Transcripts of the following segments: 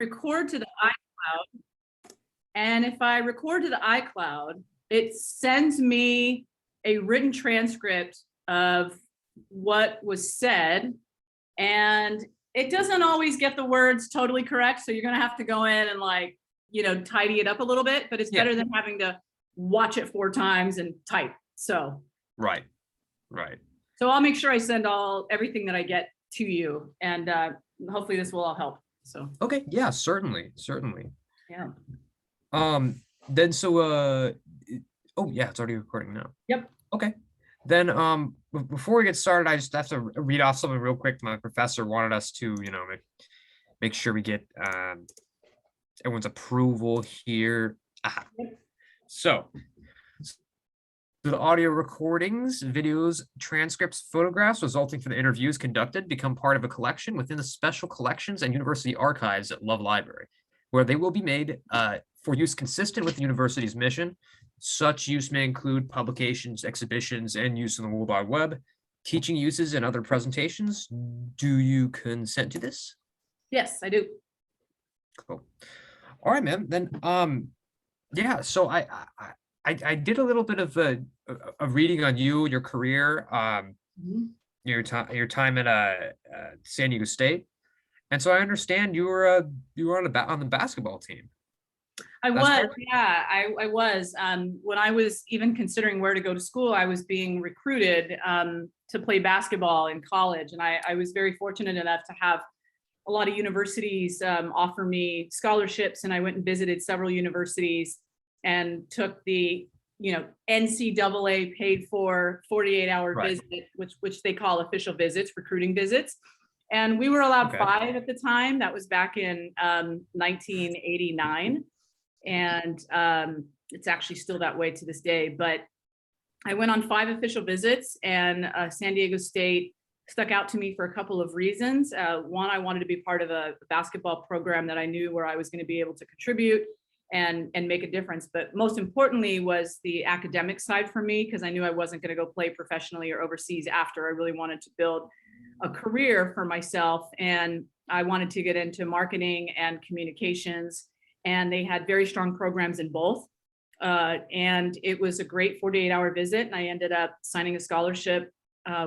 record to the iCloud, and if I record to the iCloud, it sends me a written transcript of what was said, and it doesn't always get the words totally correct. So you're going to have to go in and like, tidy it up a little bit, but it's better than having to watch it 4 times and type. So. Right. So I'll make sure I send everything that I get to you, and hopefully this will all help. So. Okay. Yeah, certainly. Yeah. Then so, oh yeah, it's already recording now. Yep. Okay. Then, before we get started, I just have to read off something real quick. My professor wanted us to, make sure we get, everyone's approval here. So the audio recordings, videos, transcripts, photographs resulting from the interviews conducted become part of a collection within the special collections and university archives at Love Library, where they will be made for use consistent with the university's mission. Such use may include publications, exhibitions, and use on the World Wide Web, teaching uses, and other presentations. Do you consent to this? Yes, I do. Cool. All right, man. Then, yeah. So I did a little bit of a reading on you, your career, your time at San Diego State, and so I understand you were on the basketball team. I was. When I was even considering where to go to school, I was being recruited to play basketball in college. And I was very fortunate enough to have a lot of universities offer me scholarships. And I went and visited several universities and took the, NCAA paid for 48-hour visit, which they call official visits, recruiting visits. And we were allowed 5 at the time. That was back in 1989. And it's actually still that way to this day. But I went on 5 official visits, and San Diego State stuck out to me for a couple of reasons. One, I wanted to be part of a basketball program that I knew where I was going to be able to contribute and make a difference. But most importantly was the academic side for me, because I knew I wasn't going to go play professionally or overseas after. I really wanted to build a career for myself, and I wanted to get into marketing and communications. And they had very strong programs in both. And it was a great 48-hour visit. And I ended up signing a scholarship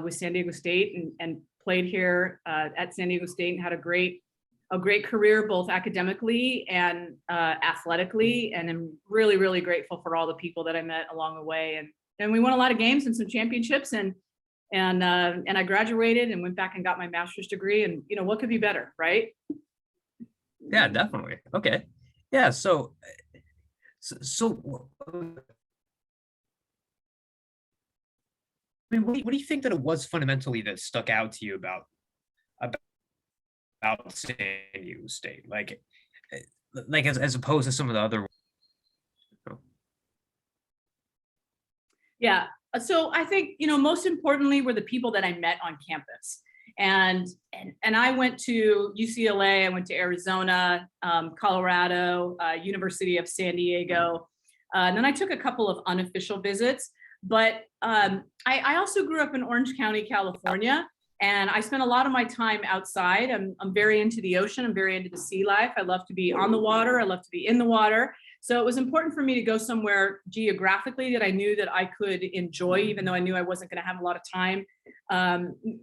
with San Diego State and played here at San Diego State and had a great career, both academically and athletically. And I'm really, really grateful for all the people that I met along the way. And we won a lot of games and some championships, and I graduated and went back and got my master's degree. And what could be better, right? Yeah, definitely. Okay. Yeah, so I mean, what do you think that it was fundamentally that stuck out to you about San Diego State, like as opposed to some of the other? Yeah, so I think most importantly were the people that I met on campus. And I went to UCLA, I went to Arizona, Colorado, University of San Diego. And then I took a couple of unofficial visits, but I also grew up in Orange County, California, and I spent a lot of my time outside. I'm very into the ocean. I'm very into the sea life. I love to be on the water. I love to be in the water. So it was important for me to go somewhere geographically that I knew that I could enjoy, even though I knew I wasn't going to have a lot of time.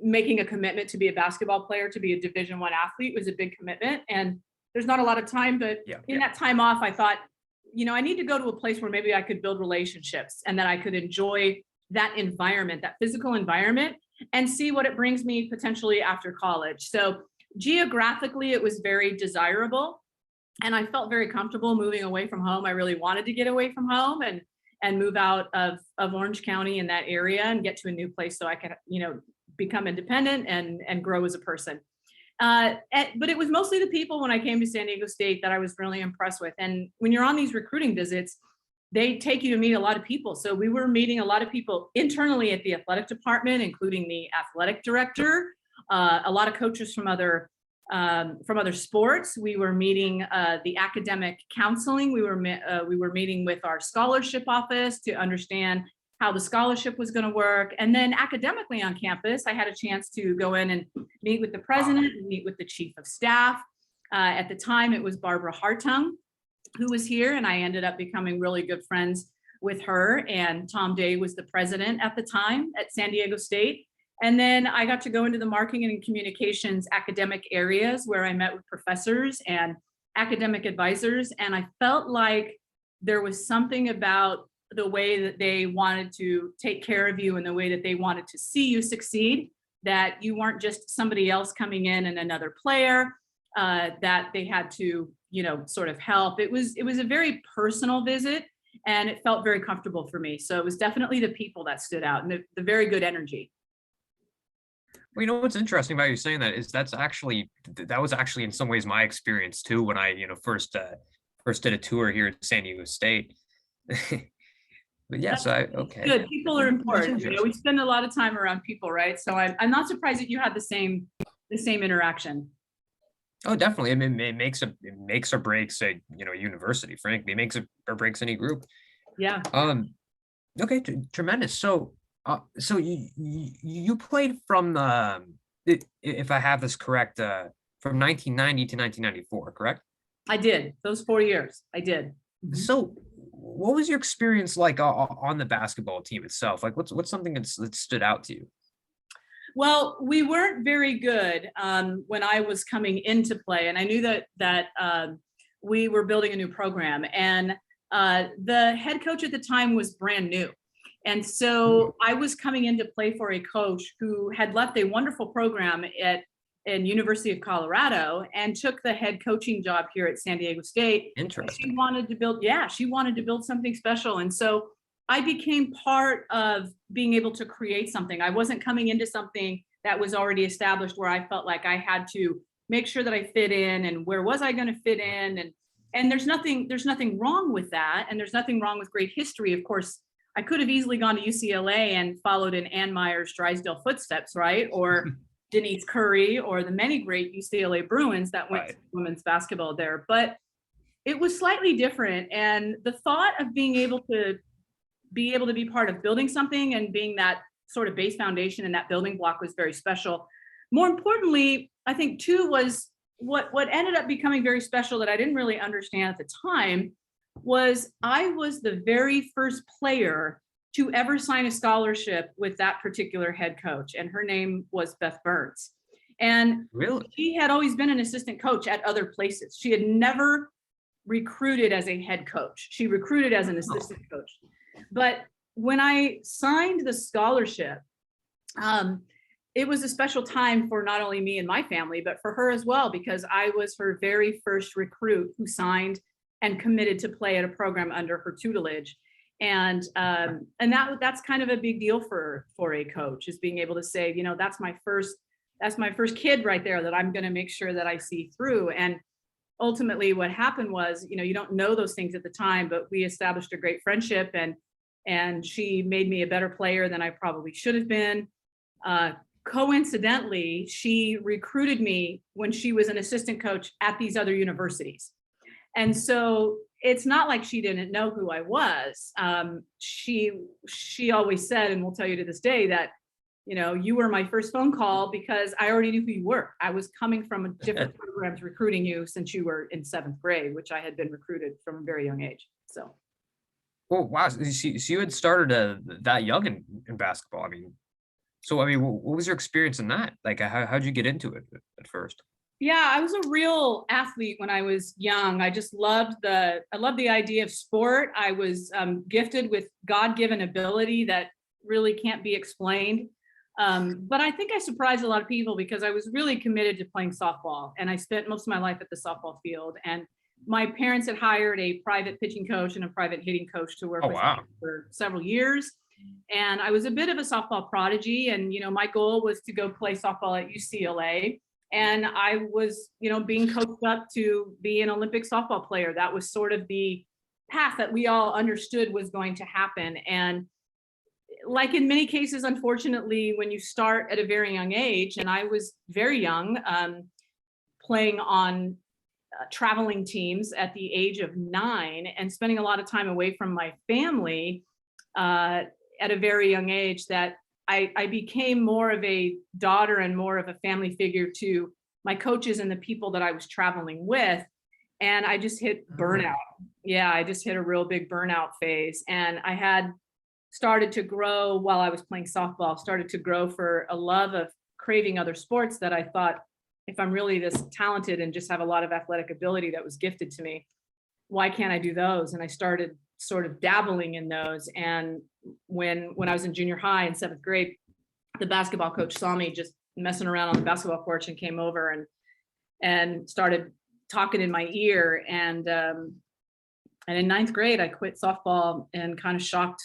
Making a commitment to be a basketball player, to be a Division I athlete was a big commitment. And there's not a lot of time, but in that time off, I thought, I need to go to a place where maybe I could build relationships and that I could enjoy that environment, that physical environment, and see what it brings me potentially after college. So geographically, it was very desirable. And I felt very comfortable moving away from home. I really wanted to get away from home and move out of Orange County in that area and get to a new place so I could, become independent and grow as a person. But it was mostly the people when I came to San Diego State that I was really impressed with. And when you're on these recruiting visits, they take you to meet a lot of people. So we were meeting a lot of people internally at the athletic department, including the athletic director, a lot of coaches from other sports. We were meeting the academic counseling. We were meeting with our scholarship office to understand how the scholarship was going to work. And then academically on campus, I had a chance to go in and meet with the president and meet with the chief of staff. At the time, it was Barbara Hartung who was here, and I ended up becoming really good friends with her. And Tom Day was the president at the time at San Diego State. And then I got to go into the marketing and communications academic areas where I met with professors and academic advisors. And I felt like there was something about the way that they wanted to take care of you and the way that they wanted to see you succeed, that you weren't just somebody else coming in and another player, that they had to, sort of help. It was a very personal visit, and it felt very comfortable for me. So it was definitely the people that stood out, and the very good energy. Well, what's interesting about you saying that is that was actually in some ways my experience too when I, first did a tour here at San Diego State. But yes, okay. Good. People are important. We spend a lot of time around people, right? So I'm not surprised that you had the same interaction. Oh, definitely. I mean, it makes or breaks a university. Frankly, it makes or breaks any group. Yeah. Okay, tremendous. So, so you played from if I have this correct, from 1990 to 1994, correct? I did. Those 4 years. I did. So, what was your experience like on the basketball team itself? Like, what's something that stood out to you? Well, we weren't very good when I was coming into play, and I knew that we were building a new program, and the head coach at the time was brand new. And so I was coming in to play for a coach who had left a wonderful program in University of Colorado and took the head coaching job here at San Diego State. Interesting. She wanted to build something special. And so I became part of being able to create something. I wasn't coming into something that was already established where I felt like I had to make sure that I fit in, and where was I going to fit in? And there's nothing wrong with that. And there's nothing wrong with great history. Of course, I could have easily gone to UCLA and followed in Ann Meyer's Drysdale footsteps, right? Or Denise Curry, or the many great UCLA Bruins that went to women's basketball there. But it was slightly different. And the thought of being able to be part of building something and being that sort of base foundation and that building block was very special. More importantly, I think too, was what ended up becoming very special that I didn't really understand at the time was I was the very first player to ever sign a scholarship with that particular head coach. And her name was Beth Burns. And really, she had always been an assistant coach at other places. She had never recruited as a head coach. She recruited as an assistant coach. But when I signed the scholarship, it was a special time for not only me and my family, but for her as well, because I was her very first recruit who signed and committed to play at a program under her tutelage. And that's kind of a big deal for a coach, is being able to say, that's my first kid right there that I'm going to make sure that I see through. And ultimately what happened was, you don't know those things at the time, but we established a great friendship, and she made me a better player than I probably should have been. Coincidentally, she recruited me when she was an assistant coach at these other universities. And so it's not like she didn't know who I was. She always said, and will tell you to this day, that, you were my first phone call because I already knew who you were. I was coming from different programs recruiting you since you were in 7th grade, which I had been recruited from a very young age. So. Oh, wow. So you had started that young in basketball. What was your experience in that? Like, how'd you get into it at first? Yeah, I was a real athlete when I was young. I just loved the idea of sport. I was gifted with God-given ability that really can't be explained. But I think I surprised a lot of people because I was really committed to playing softball, and I spent most of my life at the softball field. And my parents had hired a private pitching coach and a private hitting coach to work with me for several years. And I was a bit of a softball prodigy. And, my goal was to go play softball at UCLA. And I was, being coached up to be an Olympic softball player. That was sort of the path that we all understood was going to happen. And like in many cases, unfortunately, when you start at a very young age, and I was very young, playing on traveling teams at the age of 9 and spending a lot of time away from my family at a very young age, that I became more of a daughter and more of a family figure to my coaches and the people that I was traveling with. And I just hit burnout. Yeah, I just hit a real big burnout phase. And I had started to grow while I was playing softball, started to grow for a love of craving other sports that I thought, if I'm really this talented and just have a lot of athletic ability that was gifted to me, why can't I do those? And I started sort of dabbling in those. And when I was in junior high in 7th grade, the basketball coach saw me just messing around on the basketball court and came over and started talking in my ear. And in 9th grade, I quit softball and kind of shocked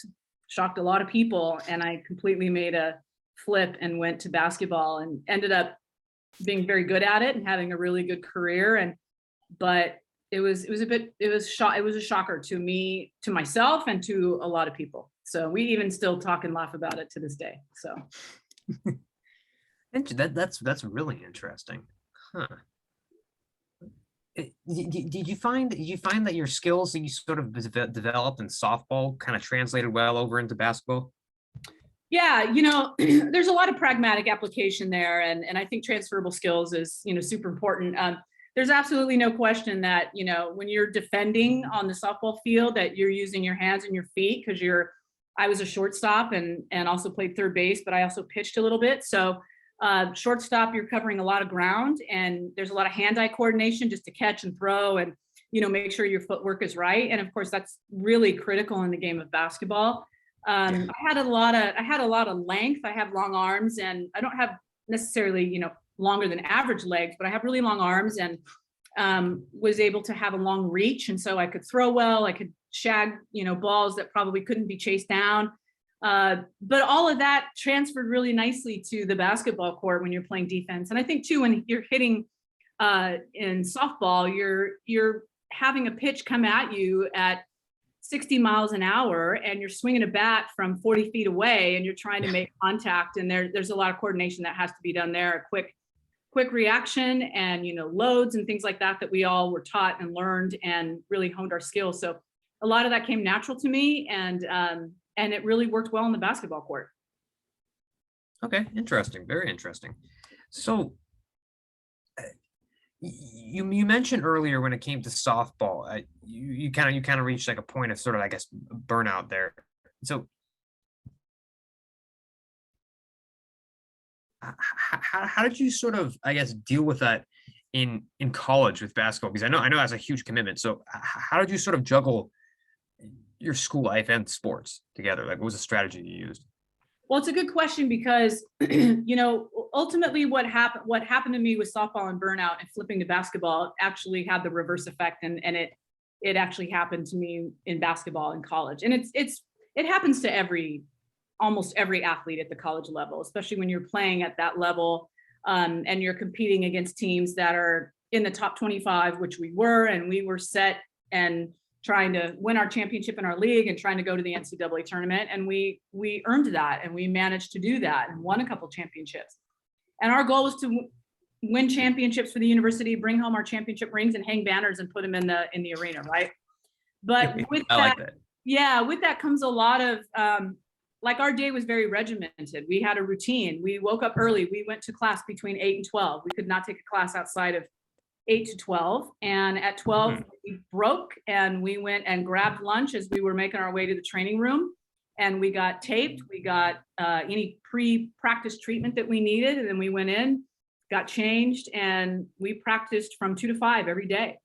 a lot of people. And I completely made a flip and went to basketball and ended up being very good at it and having a really good career. But it was a shocker to me, to myself, and to a lot of people. So we even still talk and laugh about it to this day. So that's really interesting. Huh. Did you find that your skills that you sort of developed in softball kind of translated well over into basketball? Yeah, there's a lot of pragmatic application there, and I think transferable skills is, super important. There's absolutely no question that, when you're defending on the softball field, that you're using your hands and your feet, because I was a shortstop and also played third base, but I also pitched a little bit. So shortstop, you're covering a lot of ground, and there's a lot of hand-eye coordination just to catch and throw and, make sure your footwork is right. And of course, that's really critical in the game of basketball. I had a lot of length. I have long arms, and I don't have necessarily, longer than average legs, but I have really long arms, and was able to have a long reach. And so I could throw well, I could shag, balls that probably couldn't be chased down. But all of that transferred really nicely to the basketball court when you're playing defense. And I think too, when you're hitting in softball, you're having a pitch come at you at 60 miles an hour, and you're swinging a bat from 40 feet away, and you're trying to make contact. And there's a lot of coordination that has to be done there, a quick reaction, and loads and things like that we all were taught and learned and really honed our skills. So a lot of that came natural to me, and it really worked well in the basketball court. Okay, interesting, very interesting. So you mentioned earlier when it came to softball, you kind of reached like a point of sort of, I guess, burnout there. So how did you sort of, I guess, deal with that in college with basketball? Because I know that's a huge commitment. So how did you sort of juggle your school life and sports together? Like, what was the strategy you used? Well, it's a good question, because, ultimately what happened to me with softball and burnout and flipping to basketball actually had the reverse effect. And it actually happened to me in basketball in college. And it happens to almost every athlete at the college level, especially when you're playing at that level, and you're competing against teams that are in the top 25, which we were, and we were set and trying to win our championship in our league and trying to go to the NCAA tournament. And we earned that, and we managed to do that and won a couple championships. And our goal was to win championships for the university, bring home our championship rings, and hang banners and put them in the arena, right? But with with that comes a lot of, like, our day was very regimented. We had a routine. We woke up early. We went to class between 8 and 12. We could not take a class outside of 8 to 12. And at 12, we broke, and we went and grabbed lunch as we were making our way to the training room. And we got taped. We got any pre-practice treatment that we needed. And then we went in, got changed, and we practiced from 2 to 5 every day.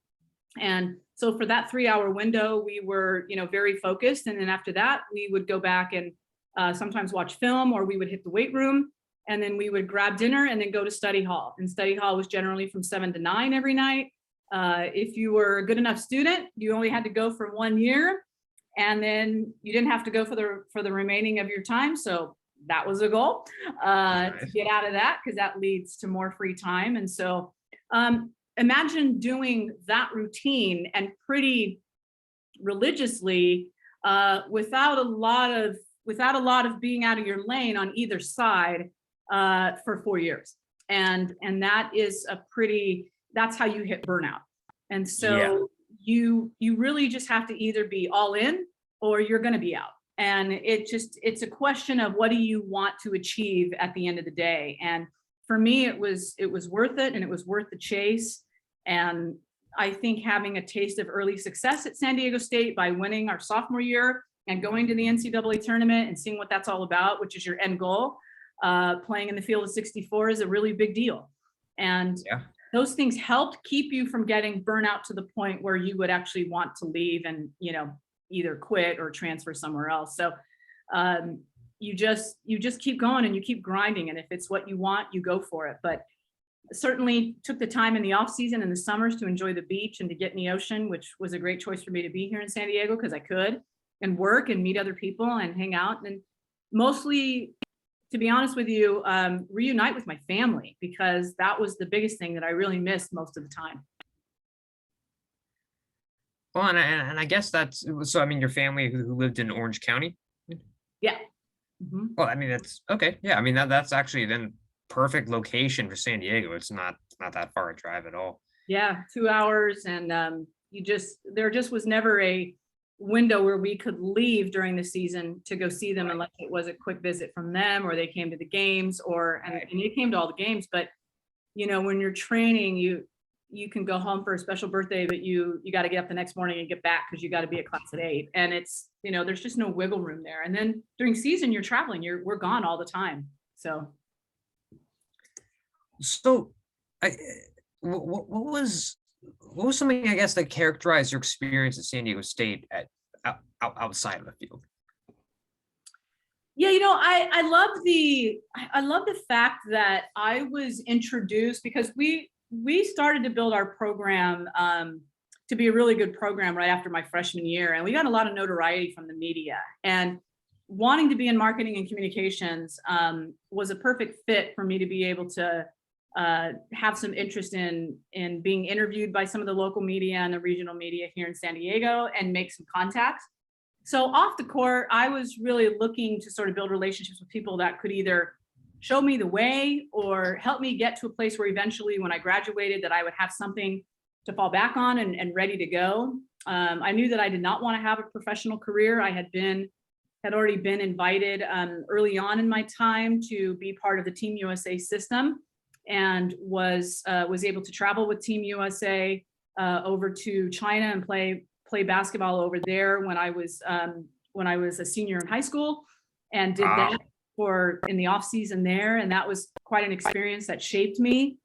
And so for that 3-hour window, we were, very focused. And then after that, we would go back and sometimes watch film, or we would hit the weight room, and then we would grab dinner and then go to study hall. And study hall was generally from 7 to 9 every night. If you were a good enough student, you only had to go for 1 year, and then you didn't have to go for the remaining of your time. So that was a goal, to get out of that, because that leads to more free time. And so imagine doing that routine and pretty religiously, without a lot of being out of your lane on either side, for 4 years. And that is that's how you hit burnout. And so you really just have to either be all in, or you're going to be out. And it's a question of, what do you want to achieve at the end of the day? And for me, it was worth it, and it was worth the chase. And I think having a taste of early success at San Diego State by winning our sophomore year and going to the NCAA tournament and seeing what that's all about, which is your end goal, playing in the field of 64 is a really big deal. And Yeah. those things helped keep you from getting burnout to the point where you would actually want to leave and, either quit or transfer somewhere else. So you just keep going and you keep grinding. And if it's what you want, you go for it. But certainly took the time in the off season and the summers to enjoy the beach and to get in the ocean, which was a great choice for me to be here in San Diego because I could, and work and meet other people and hang out, and mostly, to be honest with you, reunite with my family, because that was the biggest thing that I really missed most of the time. Well, and I guess that's so. I mean, your family who lived in Orange County. Yeah. Mm-hmm. Well, I mean, that's okay. Yeah, I mean that's actually then perfect location for San Diego. It's not that far a drive at all. Yeah, 2 hours, and there just was never a window where we could leave during the season to go see them, unless it was a quick visit from them or they came to the games, and you came to all the games. But when you're training, you can go home for a special birthday, but you got to get up the next morning and get back because you got to be at class at 8, and it's there's just no wiggle room there. And then during season, you're traveling, we're gone all the time. So what was something, I guess, that characterized your experience at San Diego State outside of the field? Yeah, I love the fact that I was introduced, because we started to build our program to be a really good program right after my freshman year, and we got a lot of notoriety from the media. And wanting to be in marketing and communications was a perfect fit for me to be able to have some interest in being interviewed by some of the local media and the regional media here in San Diego and make some contacts. So off the court, I was really looking to sort of build relationships with people that could either show me the way or help me get to a place where eventually, when I graduated, that I would have something to fall back on and ready to go. I knew that I did not want to have a professional career. I had already been invited early on in my time to be part of the Team USA system, and was able to travel with Team USA over to China and play basketball over there when I was a senior in high school, and did that in the off season there. And that was quite an experience that shaped me.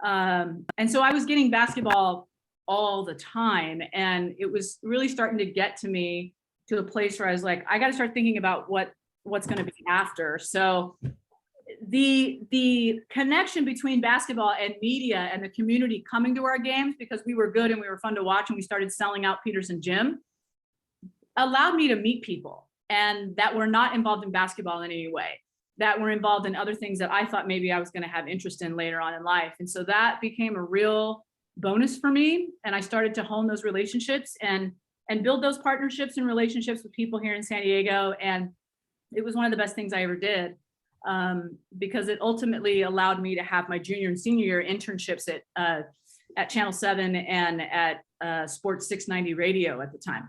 And so I was getting basketball all the time, and it was really starting to get to me to a place where I was like, I got to start thinking about what's going to be after. So the connection between basketball and media and the community coming to our games, because we were good and we were fun to watch and we started selling out Peterson Gym, allowed me to meet people and that were not involved in basketball in any way, that were involved in other things that I thought maybe I was going to have interest in later on in life. And so that became a real bonus for me. And I started to hone those relationships and build those partnerships and relationships with people here in San Diego. And it was one of the best things I ever did, because it ultimately allowed me to have my junior and senior year internships at Channel 7 and at Sports 690 Radio at the time.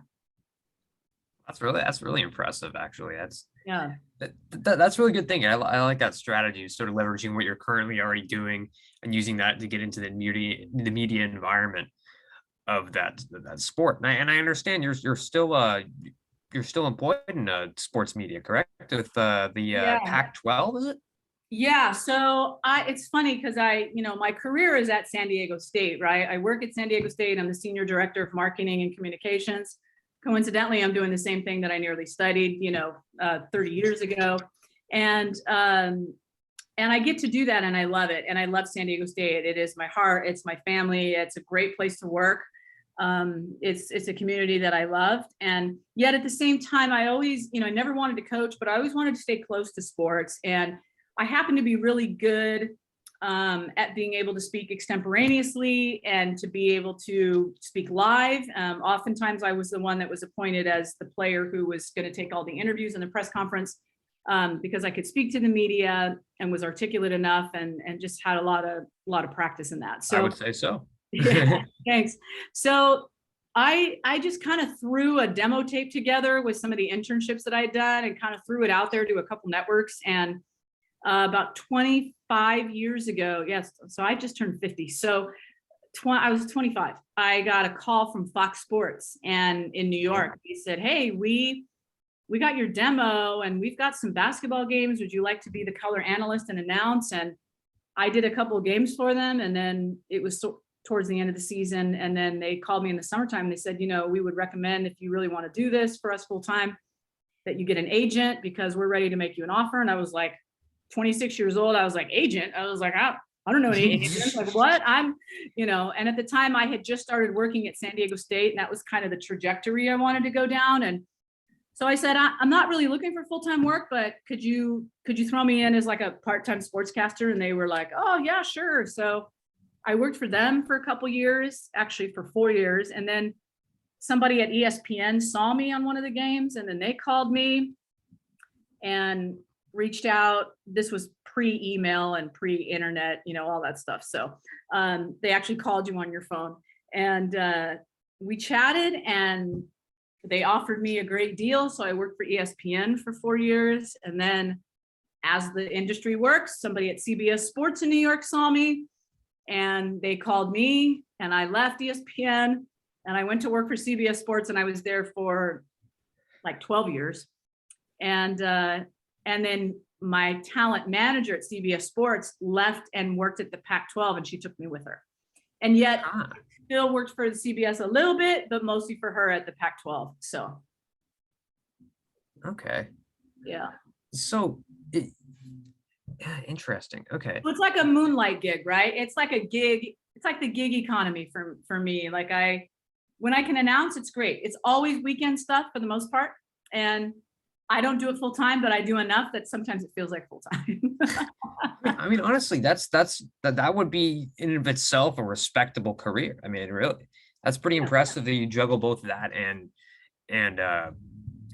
That's really impressive, actually. That's a really good thing. I like that strategy, sort of leveraging what you're currently already doing and using that to get into the media environment of that sport. And I understand you're still employed in sports media, correct? With the Pac-12, is it? Yeah. So it's funny because my career is at San Diego State, right? I work at San Diego State. I'm the senior director of marketing and communications. Coincidentally, I'm doing the same thing that I nearly studied, 30 years ago. And I get to do that and I love it. And I love San Diego State. It is my heart. It's my family. It's a great place to work. It's a community that I loved. And yet at the same time, I always, I never wanted to coach, but I always wanted to stay close to sports. And I happen to be really good at being able to speak extemporaneously and to be able to speak live. Oftentimes I was the one that was appointed as the player who was going to take all the interviews in the press conference, because I could speak to the media and was articulate enough and just had a lot of practice in that. So I would say so. Yeah, thanks. So I just kind of threw a demo tape together with some of the internships that I had done and kind of threw it out there to a couple networks. And About 25 years ago. Yes. So I just turned 50. So I was 25. I got a call from Fox Sports and in New York. He said, "Hey, we got your demo and we've got some basketball games. Would you like to be the color analyst and announce?" And I did a couple of games for them. And then it was towards the end of the season. And then they called me in the summertime. And they said, we would recommend, if you really want to do this for us full time, that you get an agent because we're ready to make you an offer. And I was like 26 years old. I was like, agent? I was like, I don't know any agents. Like, what? And at the time I had just started working at San Diego State, and that was kind of the trajectory I wanted to go down. And so I said, I'm not really looking for full-time work, but could you throw me in as like a part-time sportscaster? And they were like, oh yeah, sure. So I worked for them for a couple years, actually for 4 years. And then somebody at ESPN saw me on one of the games, and then they called me and reached out. This was pre-email and pre-internet, all that stuff. So they actually called you on your phone, and we chatted, and they offered me a great deal. So I worked for ESPN for 4 years. And then as the industry works, somebody at CBS Sports in New York saw me, and they called me, and I left ESPN and I went to work for CBS Sports, and I was there for like 12 years. And then my talent manager at CBS Sports left and worked at the Pac-12, and she took me with her. And yet still worked for the CBS a little bit, but mostly for her at the Pac-12. So. Okay. Yeah. So interesting. Okay. It's like a moonlight gig, right? It's like a gig. It's like the gig economy for me. Like when I can announce, it's great. It's always weekend stuff for the most part. And I don't do it full time, but I do enough that sometimes it feels like full time. I mean, honestly, that would be in and of itself a respectable career. I mean, really, that's pretty impressive that you juggle both that and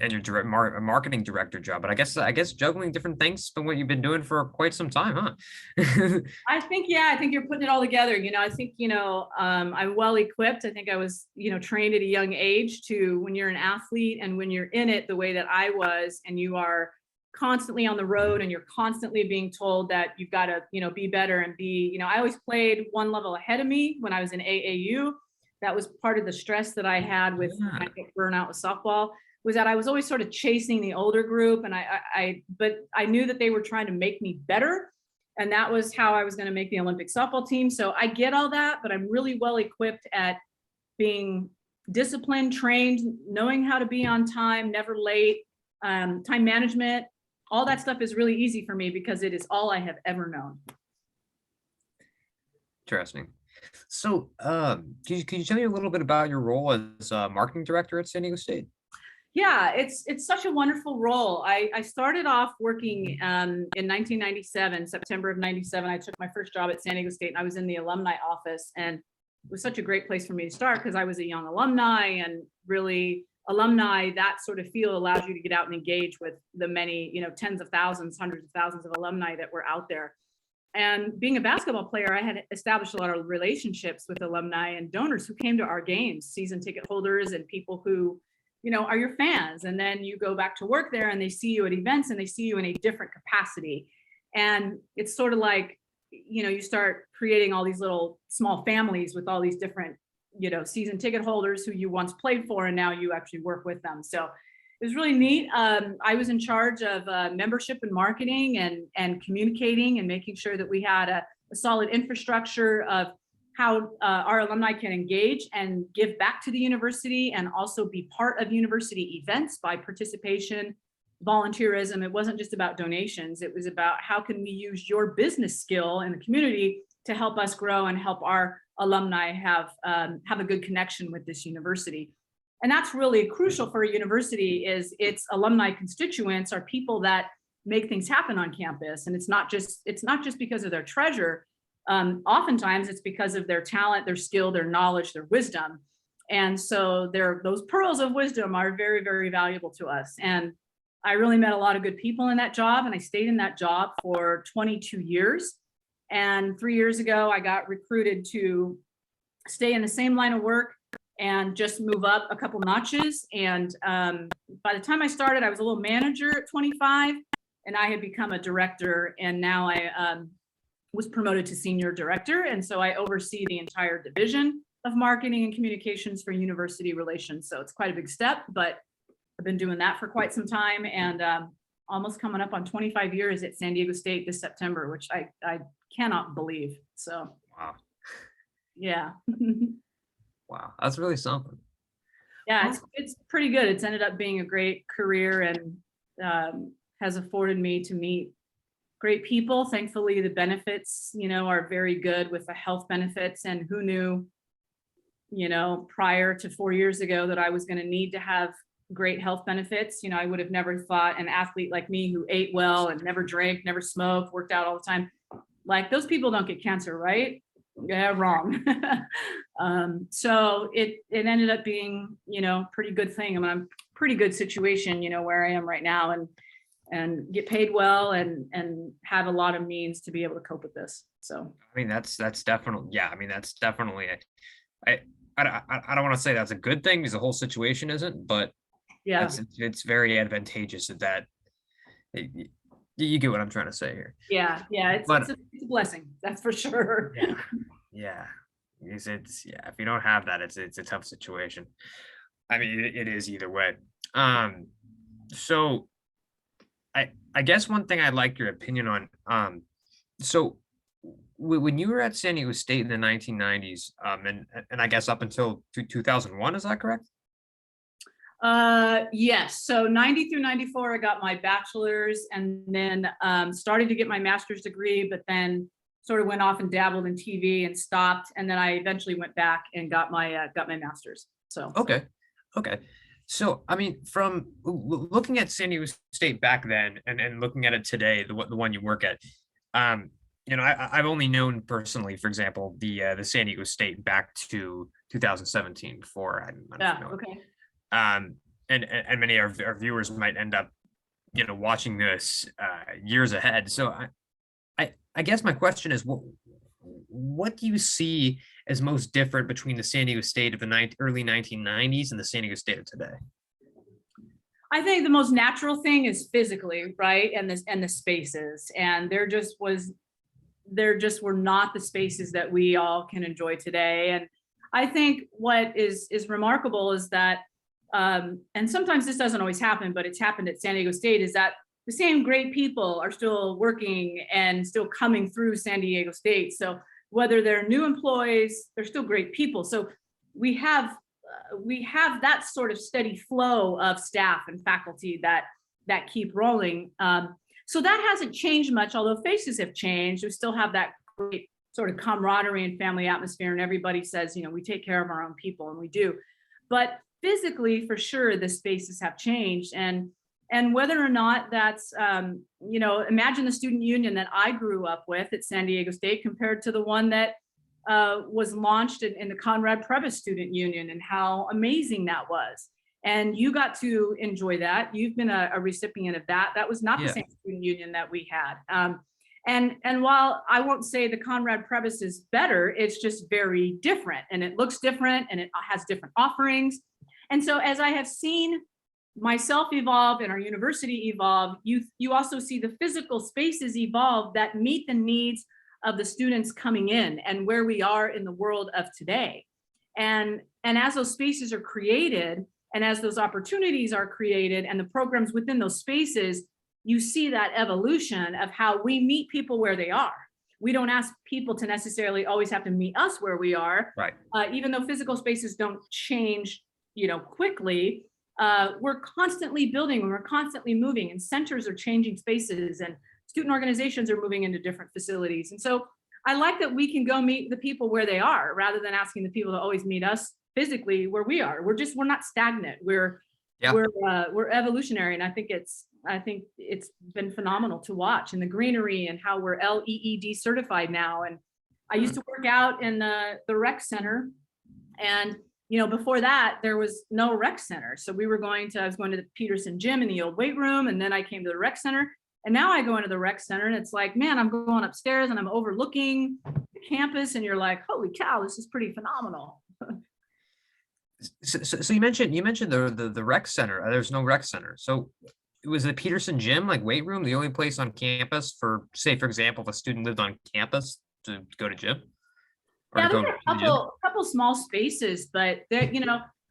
your marketing director job. But I guess juggling different things has been what you've been doing for quite some time, huh? I think you're putting it all together. I think, I'm well equipped. I think I was, trained at a young age to, when you're an athlete and when you're in it the way that I was, and you are constantly on the road and you're constantly being told that you've got to, be better and be, I always played one level ahead of me when I was in AAU. That was part of the stress that I had with when I get burnout with softball, was that I was always sort of chasing the older group. And but I knew that they were trying to make me better. And that was how I was going to make the Olympic softball team. So I get all that, but I'm really well equipped at being disciplined, trained, knowing how to be on time, never late, time management. All that stuff is really easy for me because it is all I have ever known. Interesting. So can you tell me a little bit about your role as marketing director at San Diego State? Yeah, it's such a wonderful role. I started off working in 1997, September of 97. I took my first job at San Diego State, and I was in the alumni office, and it was such a great place for me to start because I was a young alumni, and really alumni, that sort of feel allows you to get out and engage with the many, tens of thousands, hundreds of thousands of alumni that were out there. And being a basketball player, I had established a lot of relationships with alumni and donors who came to our games, season ticket holders and people who are your fans. And then you go back to work there and they see you at events and they see you in a different capacity. And it's sort of like, you start creating all these little small families with all these different, season ticket holders who you once played for, and now you actually work with them. So it was really neat. I was in charge of membership and marketing and communicating and making sure that we had a solid infrastructure of how our alumni can engage and give back to the university and also be part of university events by participation, volunteerism. It wasn't just about donations. It was about how can we use your business skill in the community to help us grow and help our alumni have a good connection with this university. And that's really crucial for a university, is its alumni constituents are people that make things happen on campus. And it's not just because of their treasure. Oftentimes it's because of their talent, their skill, their knowledge, their wisdom. And so those pearls of wisdom are very, very valuable to us. And I really met a lot of good people in that job, and I stayed in that job for 22 years. And 3 years ago, I got recruited to stay in the same line of work and just move up a couple notches. And by the time I started, I was a little manager at 25. I had become a director, and now I was promoted to senior director. And so I oversee the entire division of marketing and communications for university relations. So it's quite a big step, but I've been doing that for quite some time, and almost coming up on 25 years at San Diego State this September, which I cannot believe. So, Wow. yeah. Wow. That's really something. Yeah, it's pretty good. It's ended up being a great career, and has afforded me to meet great people. Thankfully, the benefits, are very good with the health benefits. And who knew, prior to 4 years ago that I was going to need to have great health benefits. I would have never thought an athlete like me who ate well and never drank, never smoked, worked out all the time, like those people don't get cancer, right? Yeah, wrong. So it ended up being, pretty good thing. I mean, I'm pretty good situation, where I am right now, and get paid well, and have a lot of means to be able to cope with this. So I mean, that's definitely, yeah. I mean, that's definitely I don't want to say that's a good thing because the whole situation isn't, but yeah, it's very advantageous that you get what I'm trying to say here. yeah, it's a blessing, that's for sure. Yeah. It's yeah. If you don't have that, it's a tough situation. I mean, it is either way. So I guess one thing I'd like your opinion on. So when you were at San Diego State in the 1990s, and I guess up until 2001, is that correct? Yes. So 90 through 94, I got my bachelor's, and then started to get my master's degree, but then sort of went off and dabbled in TV and stopped. And then I eventually went back and got my master's. So Okay. So I mean, from looking at San Diego State back then and looking at it today, the one you work at, I've only known personally, for example, the San Diego State back to 2017 before yeah, okay. and many of our viewers might end up watching this years ahead. So I guess my question is, what do you see as most different between the San Diego State of the early 1990s and the San Diego State of today? I think the most natural thing is physically, right? And the spaces, and there just were not the spaces that we all can enjoy today. And I think what is remarkable is that, and sometimes this doesn't always happen, but it's happened at San Diego State, is that the same great people are still working and still coming through San Diego State. So whether they're new employees, they're still great people. So we have that sort of steady flow of staff and faculty that keep rolling. So that hasn't changed much, although faces have changed. We still have that great sort of camaraderie and family atmosphere, and everybody says, we take care of our own people, and we do. But physically, for sure, the spaces have changed. And whether or not that's, imagine the student union that I grew up with at San Diego State compared to the one that was launched in the Conrad Previs Student Union, and how amazing that was. And you got to enjoy that. You've been a recipient of that. That was not the same student union that we had. And while I won't say the Conrad Previs is better, it's just very different, and it looks different, and it has different offerings. And so as I have seen myself evolve and our university evolve, you also see the physical spaces evolve that meet the needs of the students coming in and where we are in the world of today. And as those spaces are created, and as those opportunities are created, and the programs within those spaces, you see that evolution of how we meet people where they are. We don't ask people to necessarily always have to meet us where we are. Right. Even though physical spaces don't change, quickly, we're constantly building, and we're constantly moving, and centers are changing spaces, and student organizations are moving into different facilities. And so I like that we can go meet the people where they are, rather than asking the people to always meet us physically where we are. We're not stagnant. We're evolutionary. And I think it's been phenomenal to watch, and the greenery, and how we're LEED certified now. And I used to work out in the rec center, and before that, there was no rec center. So I was going to the Peterson gym in the old weight room, and then I came to the rec center. And now I go into the rec center, and it's like, man, I'm going upstairs and I'm overlooking the campus, and you're like, holy cow, this is pretty phenomenal. So you mentioned the rec center. There's no rec center. So was the Peterson gym, like weight room, the only place on campus for, say, for example, if a student lived on campus to go to gym? Or Yeah, to there go were to the gym? a couple small spaces, but there,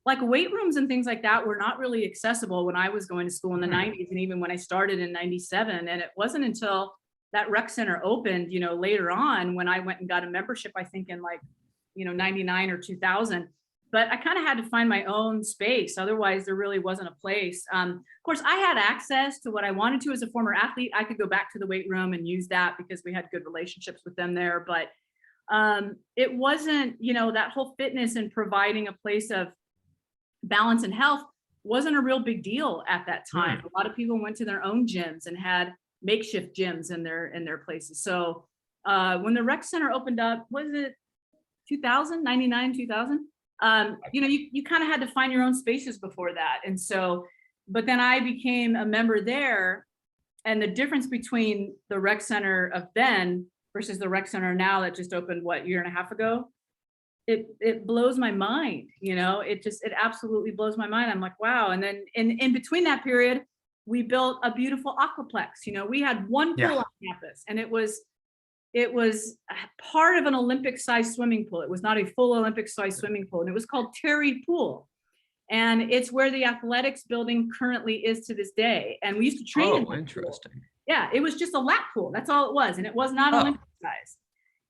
like weight rooms and things like that were not really accessible when I was going to school in the 90s and even when I started in 97. And it wasn't until that rec center opened, later on when I went and got a membership, I think in like, 99 or 2000. But I kind of had to find my own space. Otherwise, there really wasn't a place. Of course, I had access to what I wanted to as a former athlete. I could go back to the weight room and use that because we had good relationships with them there. But it wasn't, that whole fitness and providing a place of balance and health wasn't a real big deal at that time. A lot of people went to their own gyms and had makeshift gyms in their places. So when the rec center opened up, was it 2000, 99, 2000? You kind of had to find your own spaces before that. And so, but then I became a member there, and the difference between the rec center of then versus the rec center now that just opened, what, year and a half ago, it blows my mind. It absolutely blows my mind. I'm like, wow. And then in between that period, we built a beautiful aquaplex. We had one pool on campus, and it was part of an Olympic-sized swimming pool. It was not a full Olympic-sized swimming pool, and it was called Terry Pool. And it's where the athletics building currently is to this day. And we used to train in that Interesting. pool. Yeah, it was just a lap pool. That's all it was. And it was not Olympic-sized.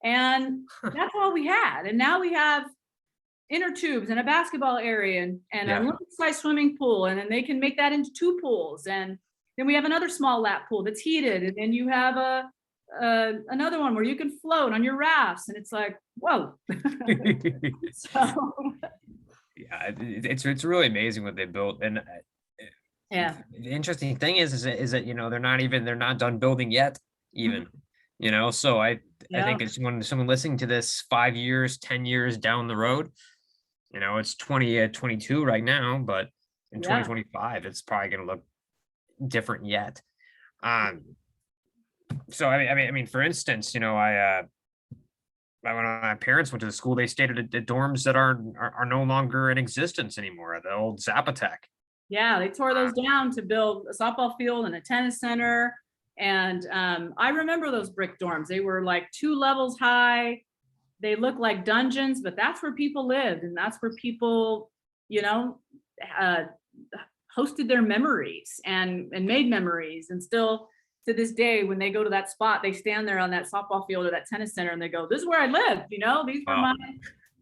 And that's all we had. And now we have inner tubes and a basketball area and an Olympic-sized swimming pool. And then they can make that into 2 pools. And then we have another small lap pool that's heated. And then you have another one where you can float on your rafts, and it's like, whoa. So yeah, it's really amazing what they built. And the interesting thing is that they're not done building yet even. So I think it's when someone listening to this 5 years, 10 years down the road, it's 2022 right now, but in 2025 it's probably going to look different yet. So I mean, for instance, when my parents went to the school, they stayed at dorms that are no longer in existence anymore. The old Zapotec. Yeah, they tore those down to build a softball field and a tennis center. And I remember those brick dorms. They were like 2 levels high. They looked like dungeons, but that's where people lived, and that's where people, hosted their memories and made memories. And still, to this day, when they go to that spot, they stand there on that softball field or that tennis center and they go, this is where I lived,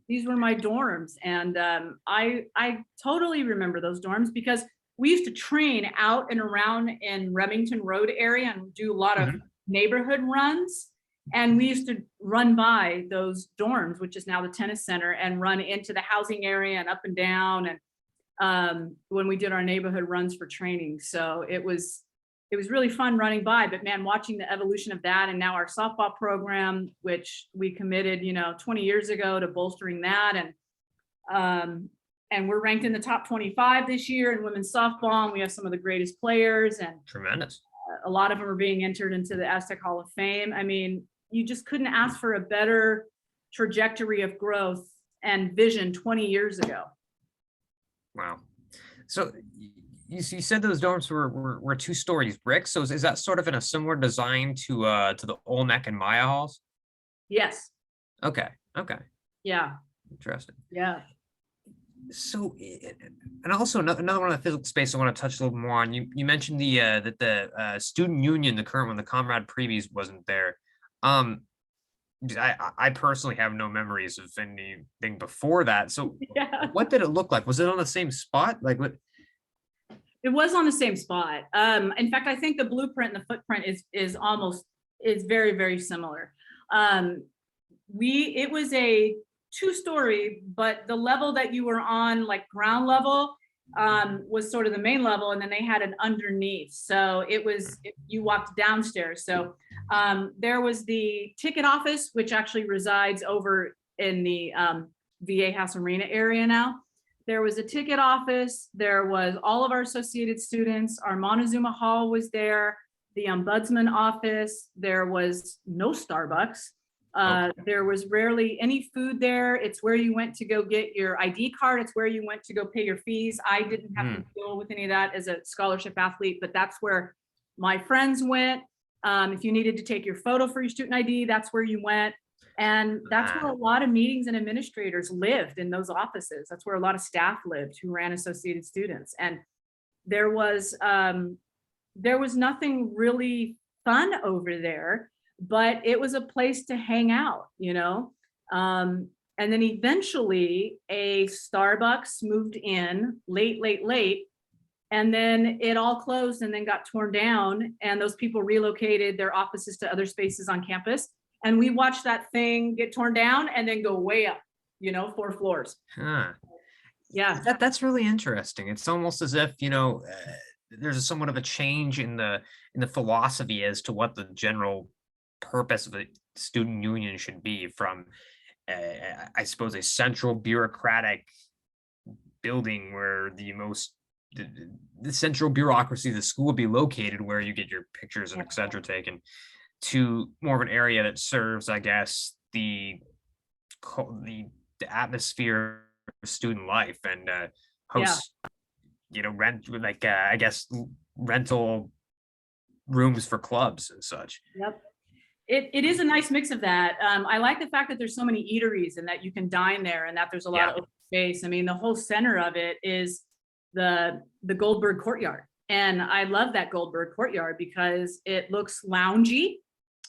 these were my dorms. And I totally remember those dorms because we used to train out and around in Remington Road area and do a lot of neighborhood runs. And we used to run by those dorms, which is now the tennis center, and run into the housing area and up and down. And when we did our neighborhood runs for training. So it was really fun running by, but man, watching the evolution of that, and now our softball program, which we committed, 20 years ago to bolstering that. And we're ranked in the top 25 this year in women's softball. And we have some of the greatest players, and tremendous. A lot of them are being entered into the Aztec Hall of Fame. I mean, you just couldn't ask for a better trajectory of growth and vision 20 years ago. Wow. So you said those dorms were 2 stories brick. So is that sort of in a similar design to the Olmec and Maya halls? Yes. Okay. Yeah. Interesting. Yeah. So, and also another one of the physical space I want to touch a little more on. You mentioned that the student union, the current one, the Comrade Previes, wasn't there. I personally have no memories of anything before that. So what did it look like? Was it on the same spot? Like what? It was on the same spot. In fact, I think the blueprint and the footprint is very, very similar. It was a 2-story, but the level that you were on, like ground level, was sort of the main level, and then they had an underneath. So you walked downstairs. So there was the ticket office, which actually resides over in the VA House Arena area now. There was a ticket office. There was all of our associated students. Our Montezuma Hall was there. The ombudsman office. There was no Starbucks. There was rarely any food there. It's where you went to go get your ID card. It's where you went to go pay your fees. I didn't have to deal with any of that as a scholarship athlete, but that's where my friends went. If you needed to take your photo for your student ID, that's where you went. And that's where a lot of meetings and administrators lived, in those offices. That's where a lot of staff lived who ran Associated Students. And there was nothing really fun over there, but it was a place to hang out, you know? And then eventually a Starbucks moved in late. And then it all closed and then got torn down. And those people relocated their offices to other spaces on campus. And we watched that thing get torn down and then go way up, you know, 4 floors. Huh. Yeah. That's really interesting. It's almost as if, you know, there's somewhat of a change in the philosophy as to what the general purpose of a student union should be, from I suppose a central bureaucratic building where the central bureaucracy of the school would be located, where you get your pictures and etc. taken, to more of an area that serves, I guess, the atmosphere of student life, and hosts, you know, I guess rental rooms for clubs and such. Yep. It is a nice mix of that. I like the fact that there's so many eateries and that you can dine there, and that there's a lot of open space. I mean, the whole center of it is the Goldberg Courtyard. And I love that Goldberg Courtyard because it looks loungy,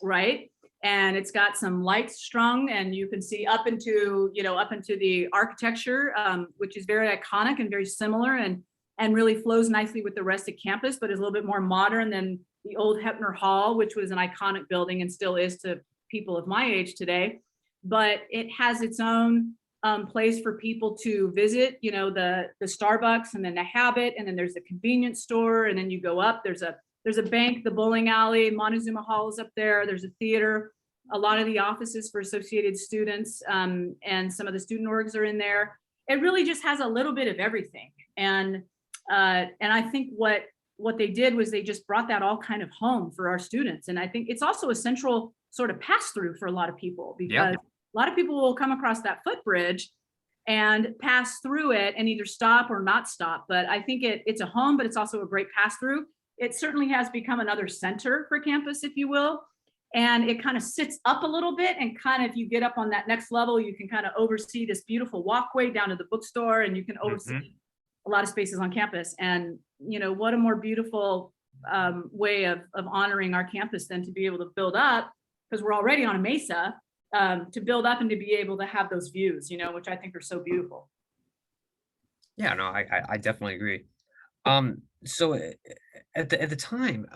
right? And it's got some lights strung, and you can see up into the architecture, which is very iconic and very similar, and really flows nicely with the rest of campus, but is a little bit more modern than the old Hepner Hall, which was an iconic building and still is to people of my age today. But it has its own place for people to visit, you know, the Starbucks, and then the Habit, and then there's a convenience store, and then you go up, there's a bank, the bowling alley, Montezuma Hall is up there, there's a theater, a lot of the offices for Associated Students, and some of the student orgs are in there. It really just has a little bit of everything. And I think what they did was they just brought that all kind of home for our students. And I think it's also a central sort of pass through for a lot of people, because a lot of people will come across that footbridge and pass through it and either stop or not stop. But I think it's a home, but it's also a great pass through. It certainly has become another center for campus, if you will. And it kind of sits up a little bit, and kind of, if you get up on that next level, you can kind of oversee this beautiful walkway down to the bookstore, and you can oversee a lot of spaces on campus. And, you know, what a more beautiful way of honoring our campus than to be able to build up, because we're already on a mesa, to build up and to be able to have those views, you know, which I think are so beautiful. Yeah, no, I definitely agree. So at the time,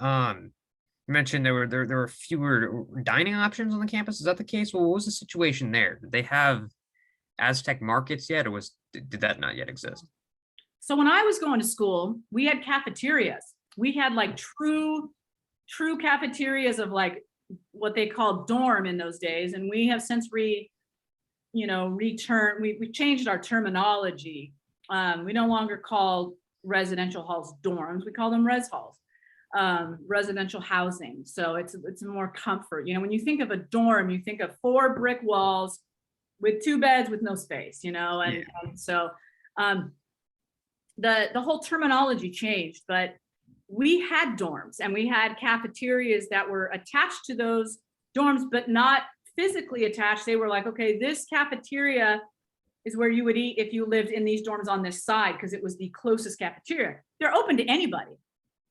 you mentioned there were fewer dining options on the campus. Is that the case? Well, what was the situation there? Did they have Aztec markets yet, or did that not yet exist? So when I was going to school, we had cafeterias. We had like true cafeterias of like what they called dorm in those days. And we have since we changed our terminology. We no longer call residential halls dorms. We call them res halls, residential housing. So it's more comfort. You know, when you think of a dorm, you think of 4 brick walls with 2 beds with no space, you know, and so the whole terminology changed. But we had dorms and we had cafeterias that were attached to those dorms, but not physically attached. They were like, okay, this cafeteria is where you would eat if you lived in these dorms on this side, because it was the closest cafeteria. They're open to anybody,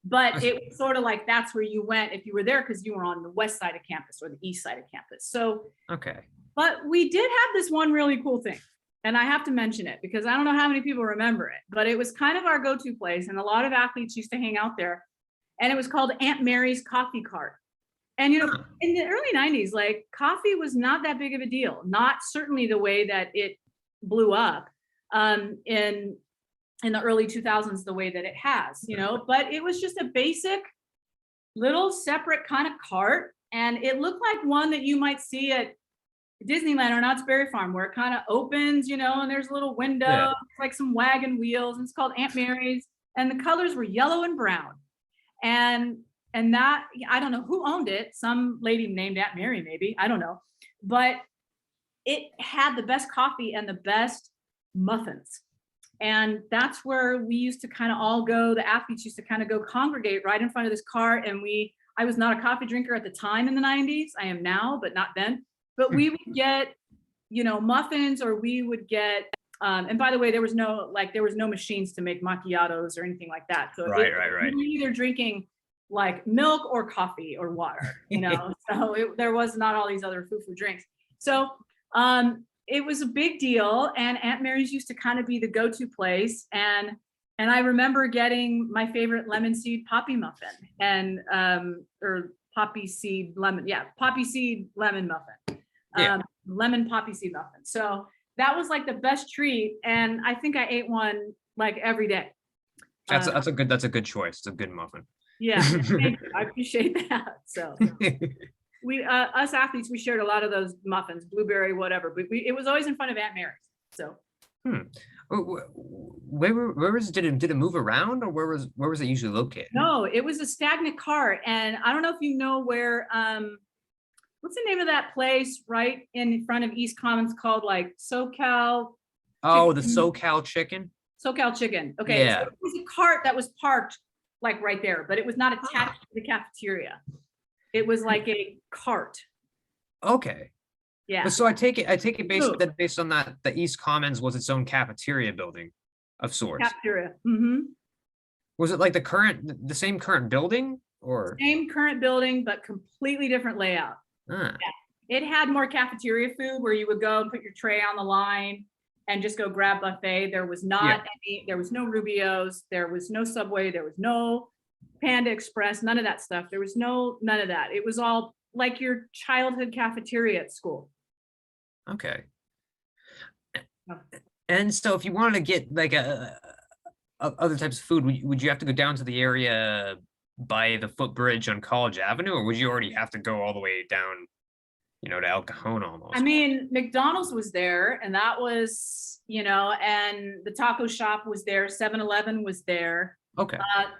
but it was sort of like that's where you went if you were there, because you were on the west side of campus or the east side of campus. So, okay. But we did have this one really cool thing, and I have to mention it because I don't know how many people remember it, but it was kind of our go-to place, and a lot of athletes used to hang out there, and it was called Aunt Mary's Coffee Cart. And, you know, in the early 90s, like, coffee was not that big of a deal, not certainly the way that it blew up in the early 2000s, the way that it has, you know, but it was just a basic little separate kind of cart. And it looked like one that you might see at Disneyland or Knott's Berry Farm, where it kind of opens, you know, and there's a little window, like some wagon wheels, and it's called Aunt Mary's. And the colors were yellow and brown. And that, I don't know who owned it. Some lady named Aunt Mary, maybe, I don't know. but it had the best coffee and the best muffins. And that's where we used to kind of all go. The athletes used to kind of go congregate right in front of this cart. And I was not a coffee drinker at the time in the 90s. I am now, but not then. But we would get, muffins, or we would get, and by the way, there was no machines to make macchiatos or anything like that. So Right. we were either drinking like milk or coffee or water, so there was not all these other foo-foo drinks. So it was a big deal, and Aunt Mary's used to kind of be the go-to place. And I remember getting my favorite lemon seed poppy muffin or poppy seed lemon muffin, lemon poppy seed muffin. So that was like the best treat, and I think I ate one like every day. That's a good choice. It's a good muffin. Yeah, thank you. I appreciate that. So we us athletes, we shared a lot of those muffins, blueberry, whatever, but it was always in front of Aunt Mary's. So did it move around, or where was it usually located? No, it was a stagnant cart. And I don't know if you know where what's the name of that place right in front of East Commons called like SoCal? Oh, the SoCal Chicken. SoCal Chicken. Okay. Yeah. So it was a cart that was parked like right there, but it was not attached to the cafeteria. It was like a cart. Okay. Yeah. But so I take it based on that, the East Commons was its own cafeteria building of sorts. Cafeteria. Mm-hmm. Was it like the same current building, or same current building, but completely different layout? Yeah. It had more cafeteria food where you would go and put your tray on the line and just go grab buffet. There was there was no Rubio's, there was no Subway, there was no Panda Express, none of that stuff. There was none of that. It was all like your childhood cafeteria at school. Okay. And so if you wanted to get like other types of food, would you have to go down to the area by the footbridge on College Avenue, or would you already have to go all the way down, to El Cajon almost? I mean, McDonald's was there, and that was, and the taco shop was there, 7-Eleven was there. Okay.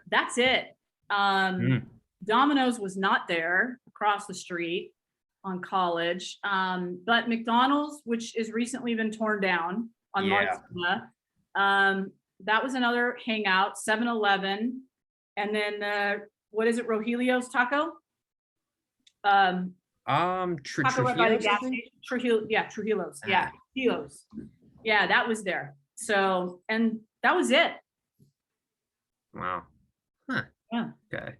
That's it. Domino's was not there across the street on College, but McDonald's, which is recently been torn down on Martina, that was another hangout. 7-Eleven, and then what is it? Rogelio's Taco. Taco right by the gas station. Trujillo's. Yeah, Trujillo's. Yeah, that was there. So, and that was it. Wow. Huh. Yeah. Okay.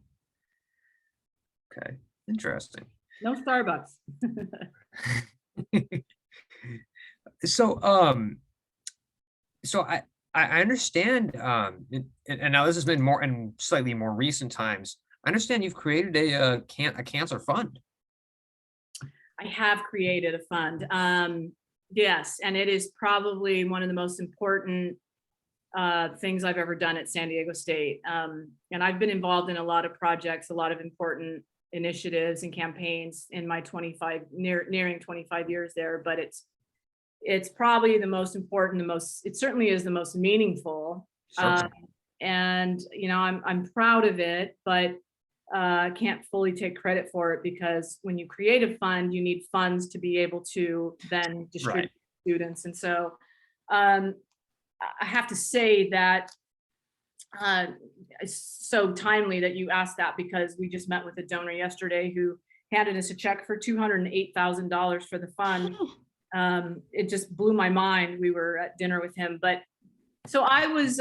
Interesting. No Starbucks. So I understand, and now this has been more in slightly more recent times. I understand you've created a cancer fund. I have created a fund. Yes, and it is probably one of the most important things I've ever done at San Diego State. And I've been involved in a lot of projects, a lot of important initiatives and campaigns in my nearing 25 years there, but it's probably the most important, it certainly is the most meaningful. And I'm proud of it, but I can't fully take credit for it, because when you create a fund, you need funds to be able to then distribute to students. And so I have to say that it's so timely that you asked that, because we just met with a donor yesterday who handed us a check for $208,000 for the fund. It just blew my mind. We were at dinner with him, but so I was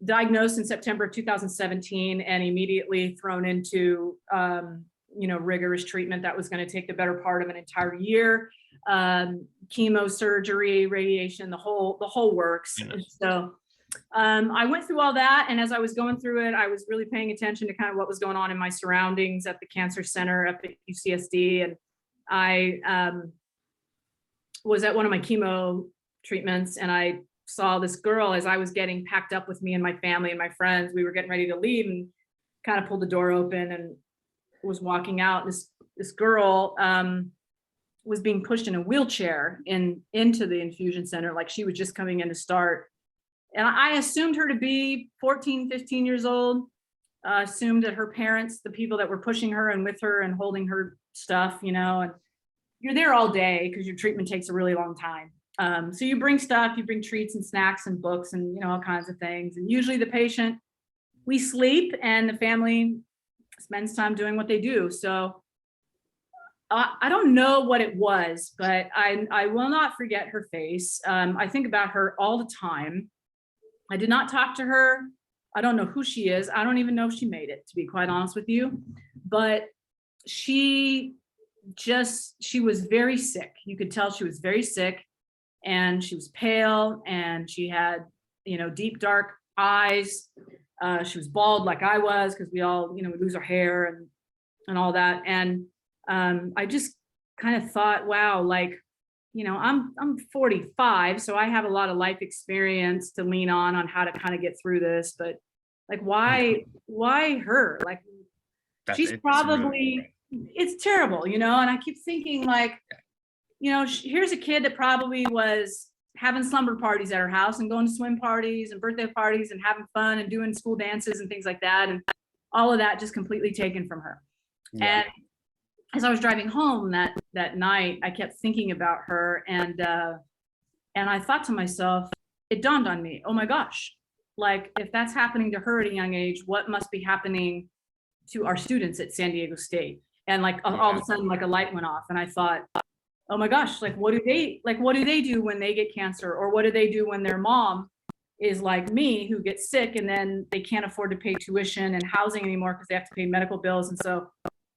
diagnosed in September of 2017 and immediately thrown into rigorous treatment that was going to take the better part of an entire year. Chemo, surgery, radiation, the whole works. And so I went through all that, and as I was going through it, I was really paying attention to kind of what was going on in my surroundings at the cancer center up at UCSD, and I was at one of my chemo treatments, and I saw this girl as I was getting packed up with me and my family and my friends. We were getting ready to leave, and kind of pulled the door open and was walking out. This girl was being pushed in a wheelchair into the infusion center, like she was just coming in to start. And I assumed her to be 14, 15 years old, assumed that her parents, the people that were pushing her and with her and holding her stuff, and you're there all day because your treatment takes a really long time. So you bring stuff, you bring treats and snacks and books and, you know, all kinds of things. And usually the patient, we sleep and the family spends time doing what they do. So I don't know what it was, but I will not forget her face. I think about her all the time. I did not talk to her. I don't know who she is. I don't even know if she made it, to be quite honest with you. But she was very sick. You could tell she was very sick, and she was pale, and she had, you know, deep dark eyes. She was bald like I was, because we all, you know, we lose our hair and all that. And I just kind of thought, wow, like, you know, I'm 45, so I have a lot of life experience to lean on how to kind of get through this. But like, why her? Like, she's probably, it's terrible, you know. And I keep thinking, like, you know, here's a kid that probably was having slumber parties at her house and going to swim parties and birthday parties and having fun and doing school dances and things like that, and all of that just completely taken from her. Yeah. And as I was driving home that night, I kept thinking about her, and I thought to myself, it dawned on me, oh my gosh, like, if that's happening to her at a young age, what must be happening to our students at San Diego State? And like, all of a sudden, like, a light went off, and I thought, oh my gosh, like, what do they do when they get cancer? Or what do they do when their mom is like me, who gets sick and then they can't afford to pay tuition and housing anymore because they have to pay medical bills, and so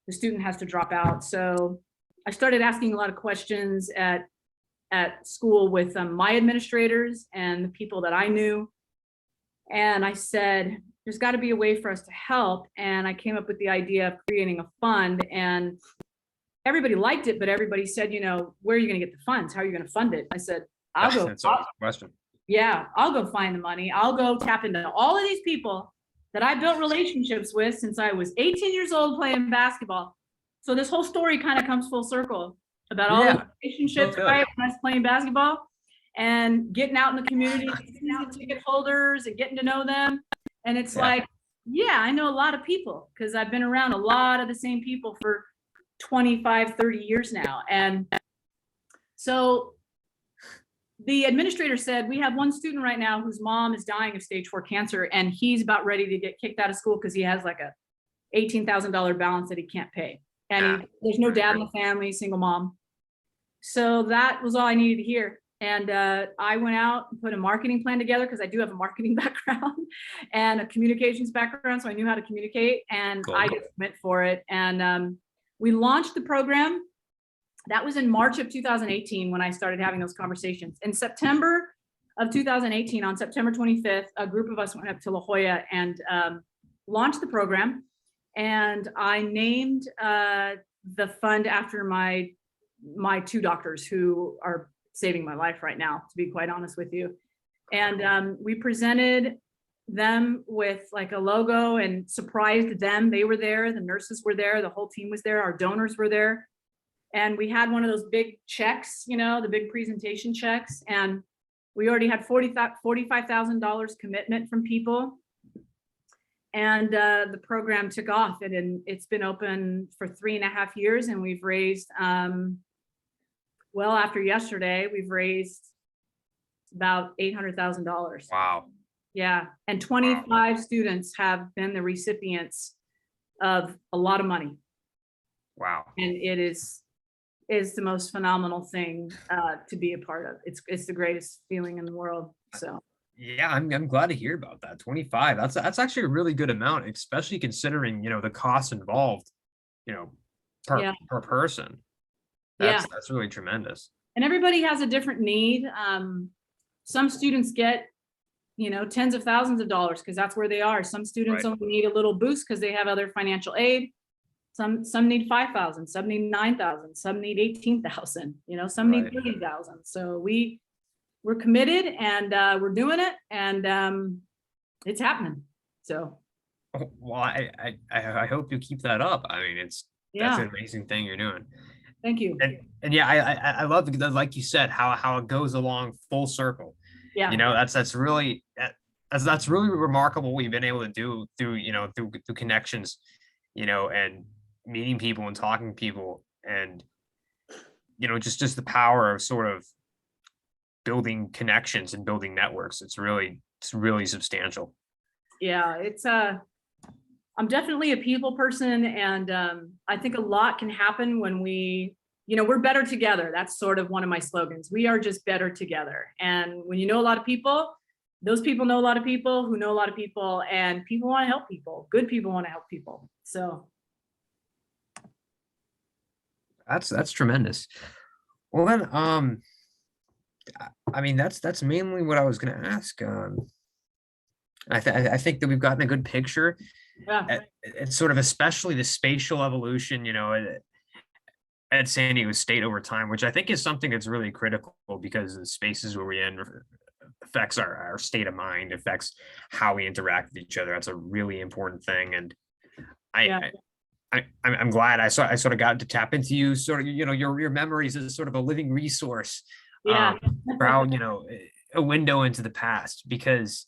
the student has to drop out. So I started asking a lot of questions at school with my administrators and the people that I knew. And I said, there's got to be a way for us to help. And I came up with the idea of creating a fund, and everybody liked it, but everybody said, you know, where are you going to get the funds? How are you going to fund it? I said, I'll go. That's always a question. Yeah, I'll go find the money. I'll go tap into all of these people that I built relationships with since I was 18 years old playing basketball. So this whole story kind of comes full circle about all the relationships I was playing basketball and getting out in the community, getting out ticket holders and getting to know them. And it's like, yeah, I know a lot of people because I've been around a lot of the same people for 25, 30 years now. And so the administrator said, we have one student right now whose mom is dying of stage 4 cancer, and he's about ready to get kicked out of school because he has like a $18,000 balance that he can't pay. And there's no dad in the family, single mom. So that was all I needed to hear. And I went out and put a marketing plan together, because I do have a marketing background and a communications background. So I knew how to communicate, and I just went for it. And we launched the program. That was in March of 2018 when I started having those conversations. In September of 2018, on September 25th, a group of us went up to La Jolla and launched the program. And I named the fund after my 2 doctors who are saving my life right now, to be quite honest with you. And we presented them with like a logo and surprised them. They were there, the nurses were there, the whole team was there, our donors were there. And we had one of those big checks, you know, the big presentation checks. And we already had $45,000 commitment from people. And the program took off, and it's been open for 3.5 years, and we've raised, well, after yesterday, we've raised about $800,000. Wow. Yeah, and 25 students have been the recipients of a lot of money. Wow. And it is the most phenomenal thing to be a part of. It's the greatest feeling in the world. So. Yeah, I'm glad to hear about that. 25. That's actually a really good amount, especially considering, you know, the costs involved, you know, per person. That's really tremendous. And everybody has a different need. Some students get, you know, tens of thousands of dollars because that's where they are. Some students only need a little boost because they have other financial aid. Some need 5,000, some need 9,000, some need 18,000, you know, some need 30,000. So we're committed, and we're doing it, and it's happening. So. Well, I hope you keep that up. I mean, that's an amazing thing you're doing. Thank you. And yeah, I love, like you said, how it goes along full circle. Yeah. You know, that's really remarkable what you've been able to do through connections, you know, and meeting people and talking to people. And just the power of sort of building connections and building networks. It's really substantial. Yeah, I'm definitely a people person, and I think a lot can happen when we're better together. That's sort of one of my slogans. We are just better together. And when you know a lot of people, those people know a lot of people who know a lot of people, and people want to help people. Good people want to help people. So That's tremendous. Well then, I mean, that's mainly what I was going to ask. I think that we've gotten a good picture. yeah, It's sort of especially the spatial evolution, at San Diego State over time, which I think is something that's really critical because the spaces where we're in affects our state of mind, affects how we interact with each other. That's a really important thing. And yeah, I'm glad I sort of got to tap into you, sort of, your memories as sort of a living resource, yeah, for how, a window into the past, because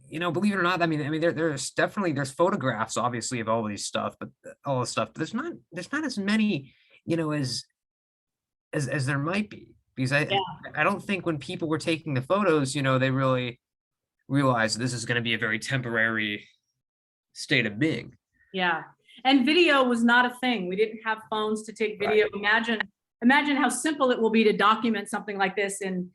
believe it or not, I mean, there's definitely photographs, obviously, of all these stuff, but all this stuff, but there's not as many, as there might be, because yeah. I don't think when people were taking the photos, they really realized this is going to be a very temporary state of being. Yeah. And video was not a thing. We didn't have phones to take video. Right. Imagine how simple it will be to document something like this in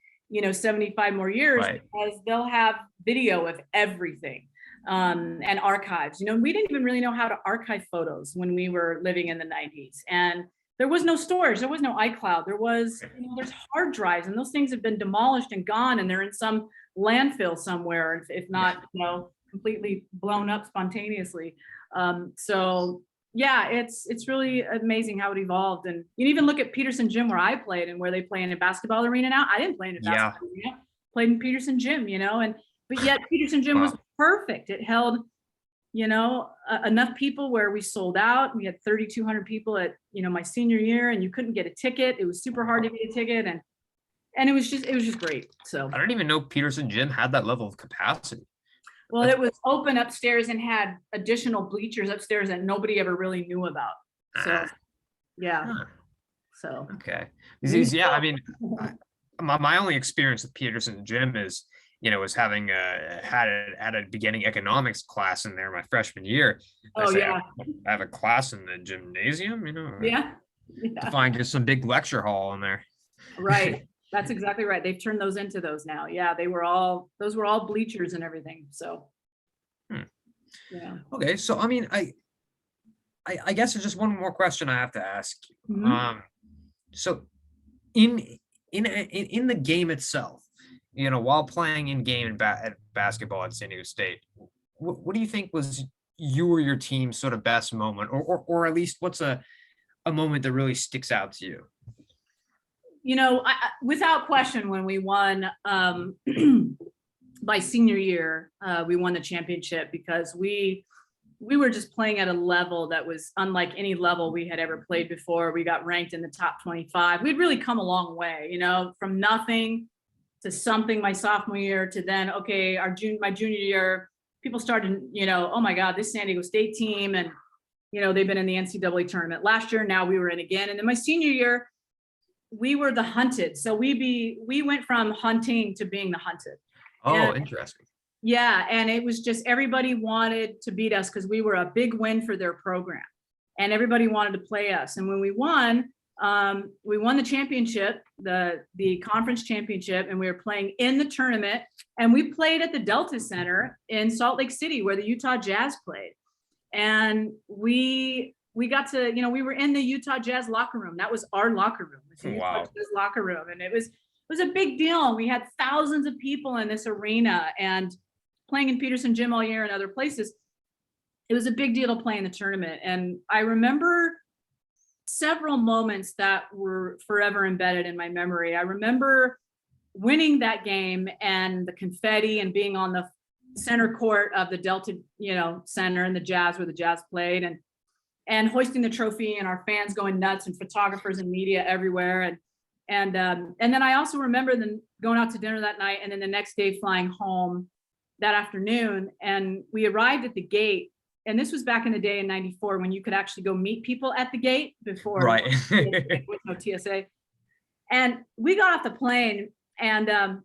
75 more years, Right. because they'll have video of everything, and archives. We didn't even really know how to archive photos when we were living in the 90s. And there was no storage. There was no iCloud. There's hard drives, and those things have been demolished and gone, and they're in some landfill somewhere, if not, completely blown up spontaneously. So yeah, it's really amazing how it evolved. And you can even look at Peterson Gym, where I played, and where they play in a basketball arena now. I didn't play in a basketball arena, played in Peterson Gym, but yet Peterson Gym was perfect. It held, enough people where we sold out. We had 3,200 people at, my senior year, and you couldn't get a ticket. It was super hard to get a ticket. And it was just great. So I don't even know Peterson Gym had that level of capacity. well, it was open upstairs and had additional bleachers upstairs that nobody ever really knew about. So, yeah. Huh. So, Okay. Yeah, I mean, my only experience with Peterson Gym is, was having had a beginning economics class in there my freshman year. oh yeah, I have a class in the gymnasium, yeah, to find just some big lecture hall in there. right. That's exactly right. They've turned those into those now. Yeah, those were all bleachers and everything. So, yeah. Okay, so I mean, I guess there's just one more question I have to ask you. Mhm. So in the game itself, while playing in game and at basketball at San Diego State, what do you think was you or your team's sort of best moment, or at least what's a moment that really sticks out to you? Without question, when we won by senior year, we won the championship, because we were just playing at a level that was unlike any level we had ever played before. We got ranked in the top 25. We'd really come a long way, from nothing to something my sophomore year, to then, okay, my junior year, people started, oh my God, this San Diego State team, and they've been in the NCAA tournament last year. Now we were in again. And then my senior year, we were the hunted. So we went from hunting to being the hunted. Oh, and, interesting. yeah. And it was just, everybody wanted to beat us, because we were a big win for their program, and everybody wanted to play us. And when we won the championship, the conference championship, and we were playing in the tournament, and we played at the Delta Center in Salt Lake City, where the Utah Jazz played. And we got to, we were in the Utah Jazz locker room. That was our locker room. It was the Utah Jazz locker room. And it was a big deal. We had thousands of people in this arena, and playing in Peterson Gym all year and other places. It was a big deal to play in the tournament. And I remember several moments that were forever embedded in my memory. I remember winning that game, and the confetti, and being on the center court of the Delta, Center, and the Jazz, where the Jazz played, and hoisting the trophy, and our fans going nuts, and photographers and media everywhere. And then I also remember them going out to dinner that night, and then the next day flying home that afternoon. And we arrived at the gate, and this was back in the day in 94 when you could actually go meet people at the gate before Right. there was no TSA. And we got off the plane, and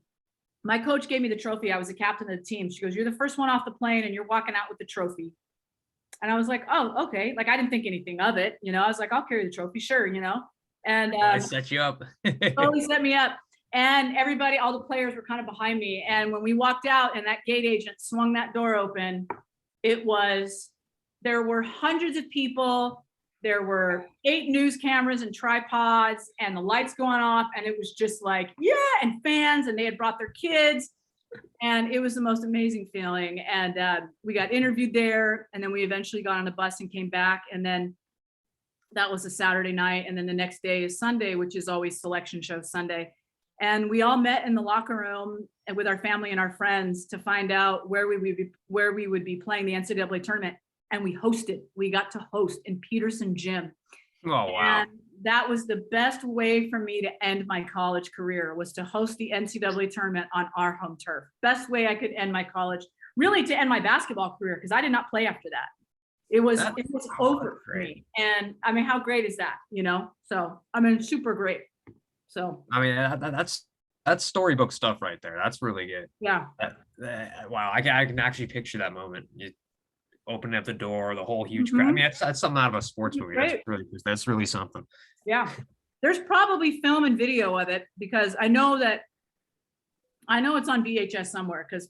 my coach gave me the trophy. I was the captain of the team. She goes, "You're the first one off the plane and you're walking out with the trophy." And I was like, "Oh, okay." Like, I didn't think anything of it. I was like, "I'll carry the trophy, sure." And I set you up. totally set me up. And everybody, all the players were kind of behind me. And when we walked out and that gate agent swung that door open, there were hundreds of people. There were 8 news cameras and tripods and the lights going off. And it was just like, yeah, and fans, and they had brought their kids. And it was the most amazing feeling. And we got interviewed there. And then we eventually got on a bus and came back. And then that was a Saturday night. And then the next day is Sunday, which is always selection show Sunday. And we all met in the locker room and with our family and our friends to find out where we would be playing the NCAA tournament. And we got to host in Peterson Gym. Oh, wow. And that was the best way for me to end my college career, was to host the NCAA tournament on our home turf. Best way I could end my college, really to end my basketball career, because I did not play after that. It was over for me. And I mean, how great is that? So I mean, super great. So I mean, that's storybook stuff right there. That's really good. Yeah. Wow, I can actually picture that moment. You opening up the door, the whole huge crowd. I mean, that's something out of a sports movie. That's really something. Yeah. There's probably film and video of it, because I know it's on VHS somewhere, because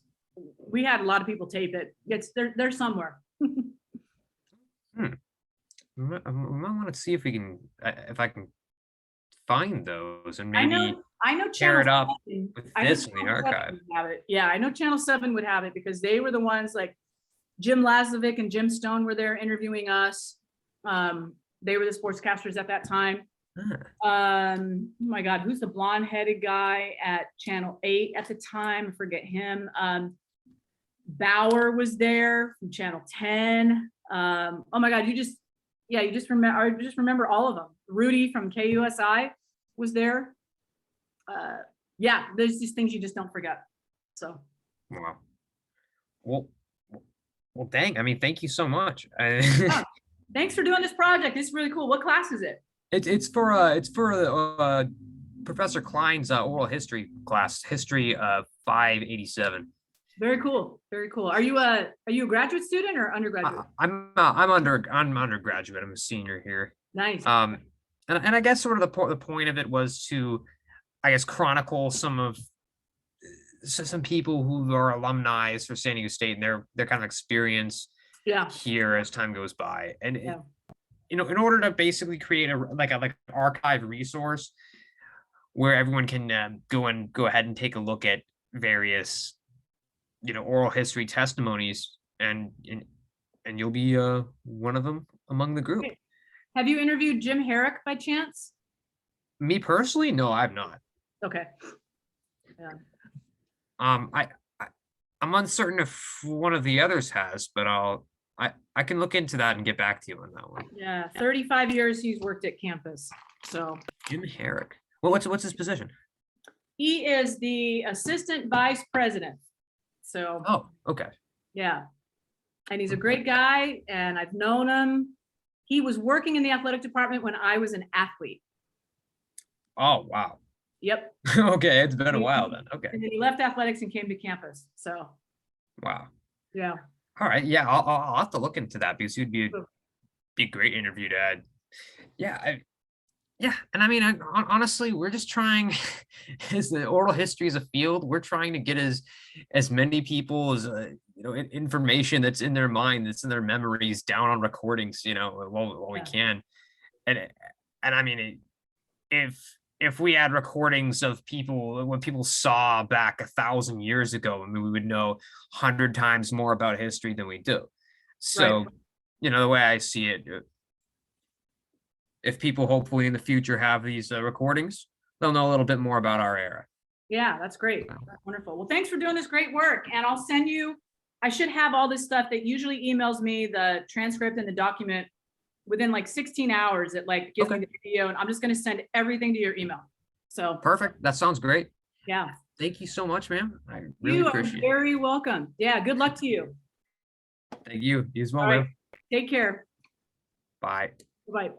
we had a lot of people tape it. It's there somewhere. We might want to see if I can find those and maybe I know tear it up 7, with this in the archive. Yeah, I know Channel 7 would have it, because they were the ones, like Jim Lazovic and Jim Stone were there interviewing us. They were the sportscasters at that time. Oh my God, who's the blonde-headed guy at Channel 8 at the time? I forget him. Bauer was there from Channel 10. Oh my God, you just remember all of them. Rudy from KUSI was there. Yeah, there's these things you just don't forget. So. Wow. Well, dang. I mean, thank you so much. Yeah. Thanks for doing this project. It's really cool. What class is it? It's for Professor Cline's oral history class, history 587. Very cool. Very cool. Are you a graduate student or undergraduate? I'm undergraduate. I'm a senior here. Nice. And I guess sort of the point of it was to, I guess, chronicle some people who are alumni for San Diego State and their kind of experience here as time goes by. And in order to basically create an archive resource where everyone can go ahead and take a look at various oral history testimonies, and you'll be one of them among the group. Okay. Have you interviewed Jim Herrick by chance? Me personally, no, I've not. Okay. Yeah. I'm uncertain if one of the others has, but I can look into that and get back to you on that one. Yeah, 35 years he's worked at campus. So Jim Herrick. Well, what's his position? He is the assistant vice president. So. Oh, okay. Yeah. And he's a great guy, and I've known him. He was working in the athletic department when I was an athlete. Oh, wow. Yep. Okay, it's been a while then. Okay. And then he left athletics and came to campus. So. Wow. Yeah. All right. Yeah, I'll have to look into that, because he'd be a great interview to add. Yeah. And I mean, honestly, we're just trying, as the oral history is a field, we're trying to get as many people as information that's in their mind, that's in their memories, down on recordings, while we can. And I mean, if we had recordings of what people saw back 1,000 years ago, I mean, we would know 100 times more about history than we do. So, the way I see it, if people hopefully in the future have these recordings, they'll know a little bit more about our era. Yeah, that's great. That's wonderful. Well, thanks for doing this great work. And I'll send you, I should have all this stuff that usually emails me, the transcript and the document, within like 16 hours. It gives me the video, and I'm just going to send everything to your email. So perfect. That sounds great. Yeah. Thank you so much, ma'am. I really appreciate it. You are very welcome. Yeah. Good luck to you. Thank you. You as well, All right. ma'am. Take care. Bye. Bye.